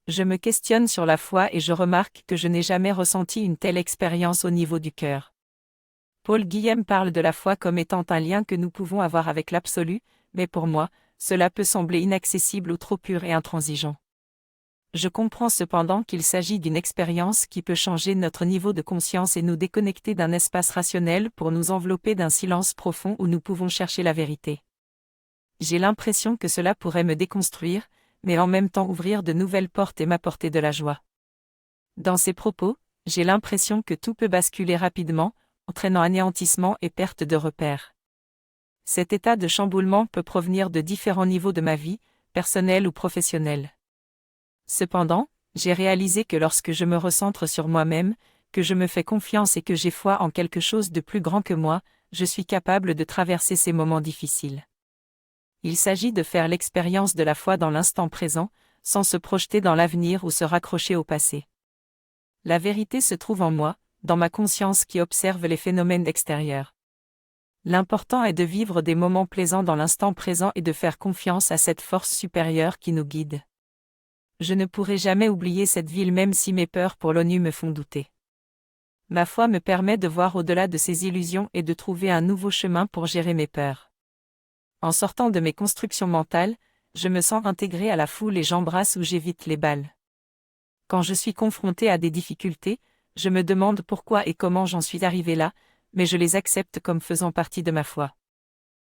Je me questionne sur la foi et je remarque que je n'ai jamais ressenti une telle expérience au niveau du cœur. Paul Guillem parle de la foi comme étant un lien que nous pouvons avoir avec l'absolu, mais pour moi, cela peut sembler inaccessible ou trop pur et intransigeant. Je comprends cependant qu'il s'agit d'une expérience qui peut changer notre niveau de conscience et nous déconnecter d'un espace rationnel pour nous envelopper d'un silence profond où nous pouvons chercher la vérité. J'ai l'impression que cela pourrait me déconstruire, mais en même temps ouvrir de nouvelles portes et m'apporter de la joie. Dans ces propos, j'ai l'impression que tout peut basculer rapidement, entraînant anéantissement et perte de repères. Cet état de chamboulement peut provenir de différents niveaux de ma vie, personnelle ou professionnelle. Cependant, j'ai réalisé que lorsque je me recentre sur moi-même, que je me fais confiance et que j'ai foi en quelque chose de plus grand que moi, je suis capable de traverser ces moments difficiles. Il s'agit de faire l'expérience de la foi dans l'instant présent, sans se projeter dans l'avenir ou se raccrocher au passé. La vérité se trouve en moi, dans ma conscience qui observe les phénomènes extérieurs. L'important est de vivre des moments plaisants dans l'instant présent et de faire confiance à cette force supérieure qui nous guide. Je ne pourrai jamais oublier cette ville même si mes peurs pour l'ONU me font douter. Ma foi me permet de voir au-delà de ces illusions et de trouver un nouveau chemin pour gérer mes peurs. En sortant de mes constructions mentales, je me sens intégré à la foule et j'embrasse ou j'évite les balles. Quand je suis confronté à des difficultés, je me demande pourquoi et comment j'en suis arrivé là, mais je les accepte comme faisant partie de ma foi.